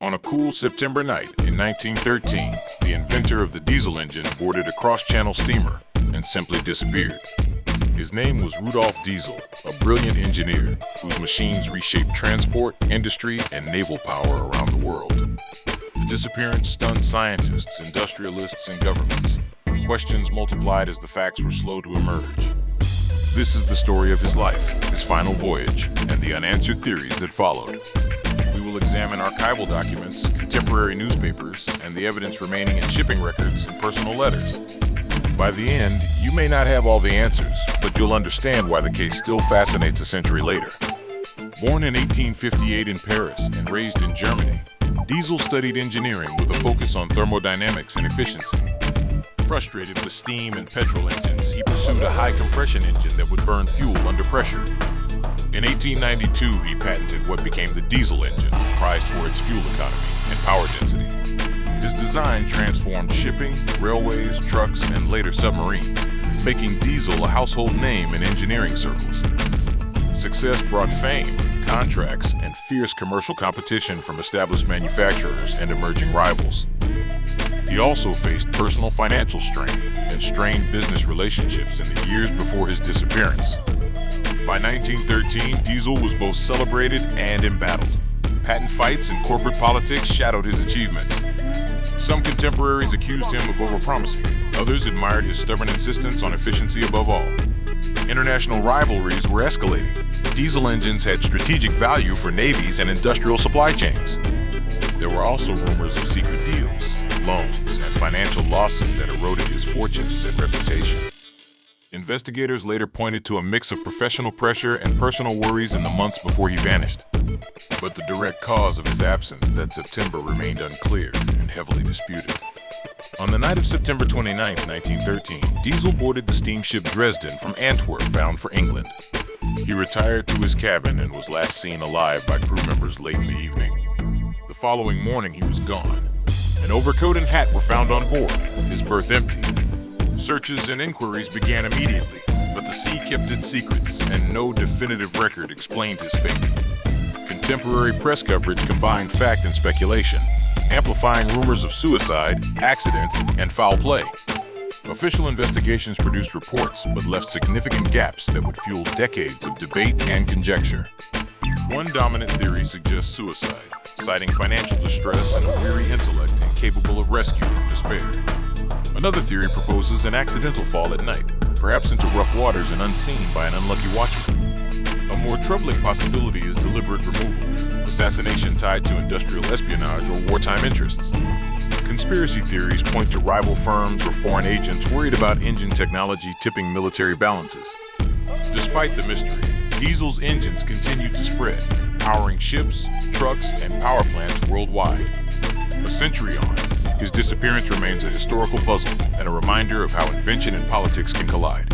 On a cool September night in 1913, the inventor of the diesel engine boarded a cross-channel steamer and simply disappeared. His name was Rudolf Diesel, a brilliant engineer whose machines reshaped transport, industry, and naval power around the world. The disappearance stunned scientists, industrialists, and governments. Questions multiplied as the facts were slow to emerge. This is the story of his life, his final voyage, and the unanswered theories that followed. We will examine archival documents, contemporary newspapers, and the evidence remaining in shipping records and personal letters. By the end, you may not have all the answers, but you'll understand why the case still fascinates a century later. Born in 1858 in Paris and raised in Germany, Diesel studied engineering with a focus on thermodynamics and efficiency. Frustrated with steam and petrol engines, he pursued a high-compression engine that would burn fuel under pressure. In 1892, he patented what became the diesel engine, prized for its fuel economy and power density. His design transformed shipping, railways, trucks, and later submarines, making diesel a household name in engineering circles. Success brought fame, contracts, and fierce commercial competition from established manufacturers and emerging rivals. He also faced personal financial strain and strained business relationships in the years before his disappearance. By 1913, Diesel was both celebrated and embattled. Patent fights and corporate politics shadowed his achievements. Some contemporaries accused him of overpromising. Others admired his stubborn insistence on efficiency above all. International rivalries were escalating. Diesel engines had strategic value for navies and industrial supply chains. There were also rumors of secret deals, loans, and financial losses that eroded his fortunes and reputation. Investigators later pointed to a mix of professional pressure and personal worries in the months before he vanished. But the direct cause of his absence that September remained unclear and heavily disputed. On the night of September 29, 1913, Diesel boarded the steamship Dresden from Antwerp bound for England. He retired to his cabin and was last seen alive by crew members late in the evening. The following morning, he was gone. An overcoat and hat were found on board, his berth empty. Searches and inquiries began immediately, but the sea kept its secrets, and no definitive record explained his fate. Contemporary press coverage combined fact and speculation, amplifying rumors of suicide, accident, and foul play. Official investigations produced reports, but left significant gaps that would fuel decades of debate and conjecture. One dominant theory suggests suicide, citing financial distress and a weary intellect incapable of rescue from despair. Another theory proposes an accidental fall at night, perhaps into rough waters and unseen by an unlucky watchman. A more troubling possibility is deliberate removal, assassination tied to industrial espionage or wartime interests. Conspiracy theories point to rival firms or foreign agents worried about engine technology tipping military balances. Despite the mystery, Diesel's engines continued to spread, powering ships, trucks, and power plants worldwide. A century on, his disappearance remains a historical puzzle and a reminder of how invention and politics can collide.